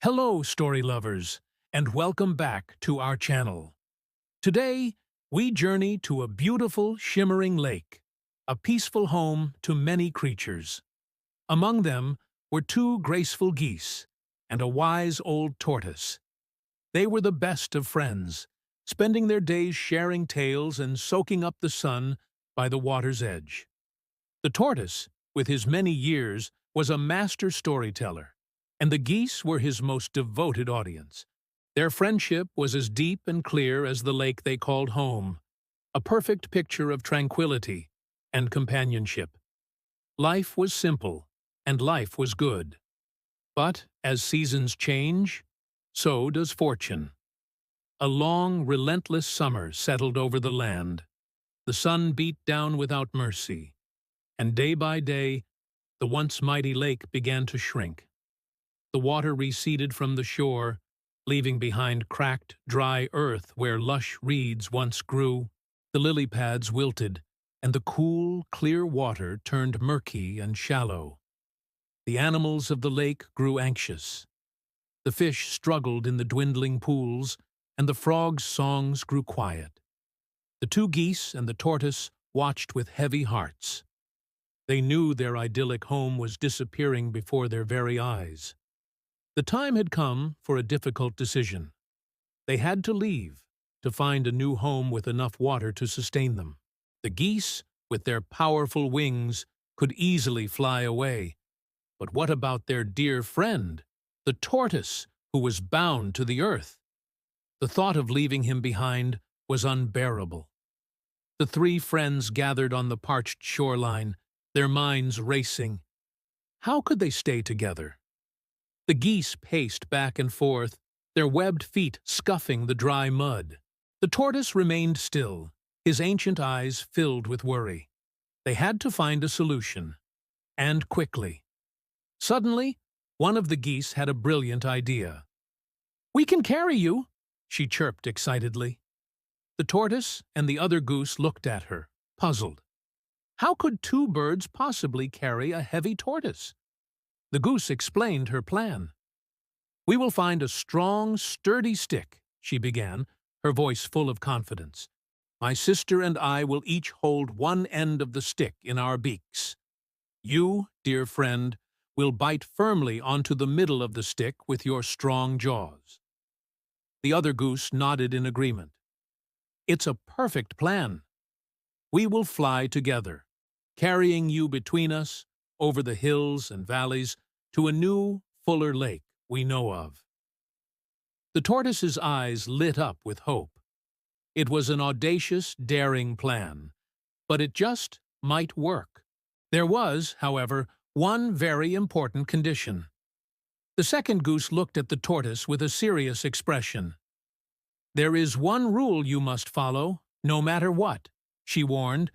Hello, story lovers, and welcome back to our channel. Today, we journey to a beautiful, shimmering lake, a peaceful home to many creatures. Among them were two graceful geese and a wise old tortoise. They were the best of friends, spending their days sharing tales and soaking up the sun by the water's edge. The tortoise, with his many years, was a master storyteller, and the geese were his most devoted audience. Their friendship was as deep and clear as the lake they called home, a perfect picture of tranquility and companionship. Life was simple, and life was good. But as seasons change, so does fortune. A long, relentless summer settled over the land. The sun beat down without mercy, and day by day, the once mighty lake began to shrink. The water receded from the shore, leaving behind cracked, dry earth where lush reeds once grew. The lily pads wilted, and the cool, clear water turned murky and shallow. The animals of the lake grew anxious. The fish struggled in the dwindling pools, and the frogs' songs grew quiet. The two geese and the tortoise watched with heavy hearts. They knew their idyllic home was disappearing before their very eyes. The time had come for a difficult decision. They had to leave, to find a new home with enough water to sustain them. The geese, with their powerful wings, could easily fly away. But what about their dear friend, the tortoise, who was bound to the earth? The thought of leaving him behind was unbearable. The three friends gathered on the parched shoreline, their minds racing. How could they stay together? The geese paced back and forth, their webbed feet scuffing the dry mud. The tortoise remained still, his ancient eyes filled with worry. They had to find a solution, and quickly. Suddenly, one of the geese had a brilliant idea. "We can carry you," she chirped excitedly. The tortoise and the other goose looked at her, puzzled. How could two birds possibly carry a heavy tortoise? The goose explained her plan. "We will find a strong, sturdy stick," she began, her voice full of confidence. "My sister and I will each hold one end of the stick in our beaks. You, dear friend, will bite firmly onto the middle of the stick with your strong jaws." The other goose nodded in agreement. "It's a perfect plan. We will fly together, carrying you between us, over the hills and valleys, to a new, fuller lake we know of." The tortoise's eyes lit up with hope. It was an audacious, daring plan, but it just might work. There was, however, one very important condition. The second goose looked at the tortoise with a serious expression. "There is one rule you must follow, no matter what," she warned.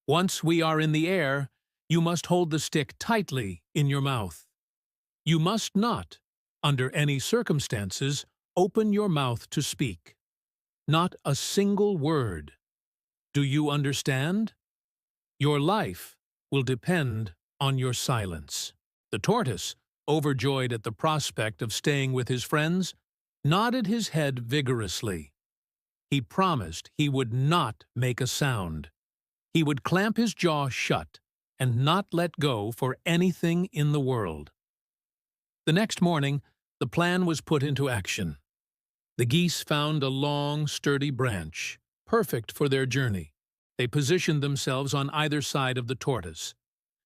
"Once we are in the air, you must hold the stick tightly in your mouth. You must not, under any circumstances, open your mouth to speak. Not a single word. Do you understand? Your life will depend on your silence." The tortoise, overjoyed at the prospect of staying with his friends, nodded his head vigorously. He promised he would not make a sound. He would clamp his jaw shut and not let go for anything in the world. The next morning, the plan was put into action. The geese found a long, sturdy branch, perfect for their journey. They positioned themselves on either side of the tortoise.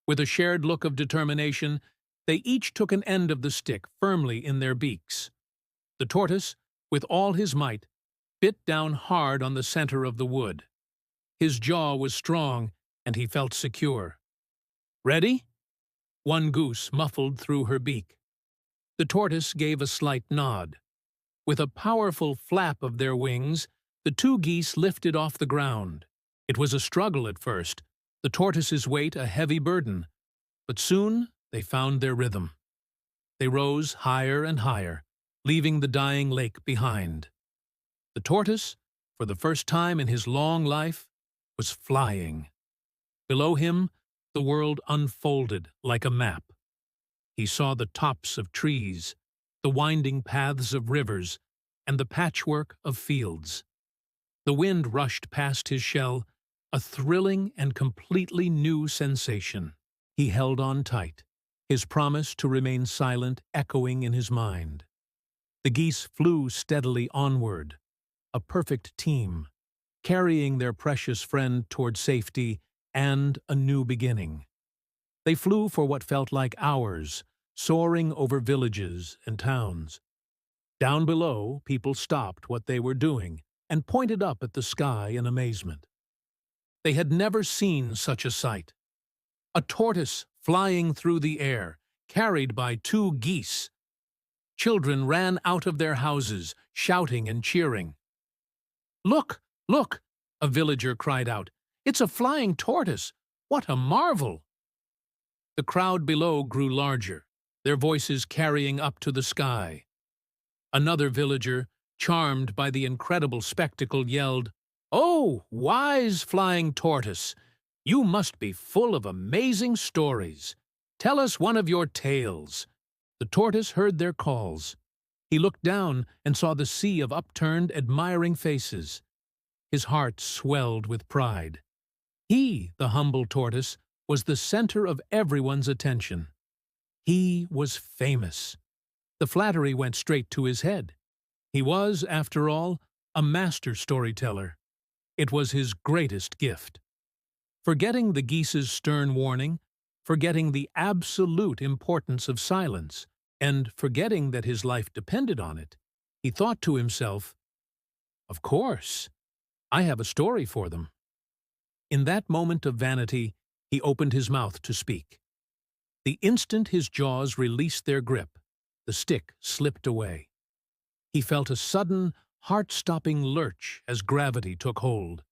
With a shared look of determination, they each took an end of the stick firmly in their beaks. The tortoise, with all his might, bit down hard on the center of the wood. His jaw was strong, and he felt secure. "Ready?" One goose muffled through her beak. The tortoise gave a slight nod. With a powerful flap of their wings, the two geese lifted off the ground. It was a struggle at first, the tortoise's weight a heavy burden, but soon they found their rhythm. They rose higher and higher, leaving the dying lake behind. The tortoise, for the first time in his long life, was flying. Below him, the world unfolded like a map. He saw the tops of trees, the winding paths of rivers, and the patchwork of fields. The wind rushed past his shell, a thrilling and completely new sensation. He held on tight, his promise to remain silent echoing in his mind. The geese flew steadily onward, a perfect team, carrying their precious friend toward safety and a new beginning. They flew for what felt like hours, soaring over villages and towns. Down below, people stopped what they were doing and pointed up at the sky in amazement. They had never seen such a sight. A tortoise flying through the air, carried by two geese. Children ran out of their houses, shouting and cheering. "Look, look!" a villager cried out. "It's a flying tortoise! What a marvel!" The crowd below grew larger, their voices carrying up to the sky. Another villager, charmed by the incredible spectacle, yelled, "Oh, wise flying tortoise! You must be full of amazing stories. Tell us one of your tales." The tortoise heard their calls. He looked down and saw the sea of upturned, admiring faces. His heart swelled with pride. He, the humble tortoise, was the center of everyone's attention. He was famous. The flattery went straight to his head. He was, after all, a master storyteller. It was his greatest gift. Forgetting the geese's stern warning, forgetting the absolute importance of silence, and forgetting that his life depended on it, he thought to himself, "Of course, I have a story for them." In that moment of vanity, he opened his mouth to speak. The instant his jaws released their grip, the stick slipped away. He felt a sudden, heart-stopping lurch as gravity took hold.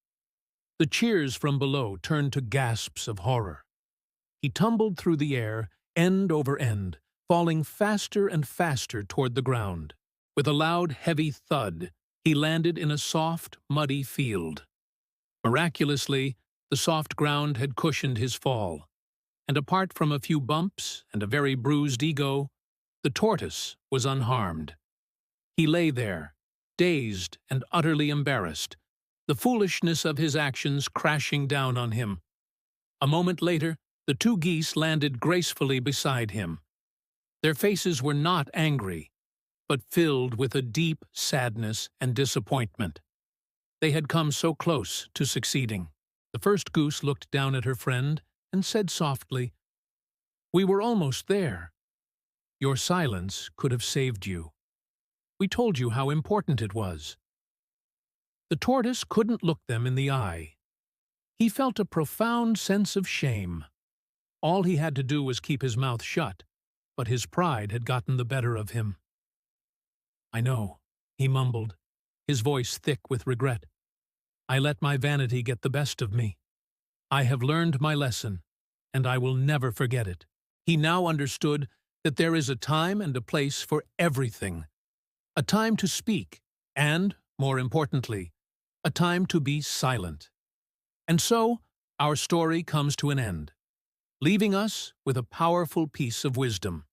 The cheers from below turned to gasps of horror. He tumbled through the air, end over end, falling faster and faster toward the ground. With a loud, heavy thud, he landed in a soft, muddy field. Miraculously, the soft ground had cushioned his fall, and apart from a few bumps and a very bruised ego, the tortoise was unharmed. He lay there, dazed and utterly embarrassed, the foolishness of his actions crashing down on him. A moment later, the two geese landed gracefully beside him. Their faces were not angry, but filled with a deep sadness and disappointment. They had come so close to succeeding. The first goose looked down at her friend and said softly, "We were almost there. Your silence could have saved you. We told you how important it was." The tortoise couldn't look them in the eye. He felt a profound sense of shame. All he had to do was keep his mouth shut, but his pride had gotten the better of him. "I know," he mumbled, his voice thick with regret. "I let my vanity get the best of me. I have learned my lesson, and I will never forget it." He now understood that there is a time and a place for everything. A time to speak, and, more importantly, a time to be silent. And so, our story comes to an end, leaving us with a powerful piece of wisdom.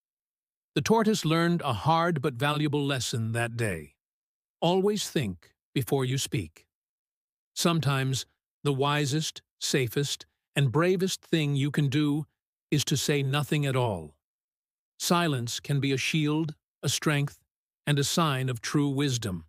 The tortoise learned a hard but valuable lesson that day. Always think before you speak. Sometimes, the wisest, safest, and bravest thing you can do is to say nothing at all. Silence can be a shield, a strength, and a sign of true wisdom.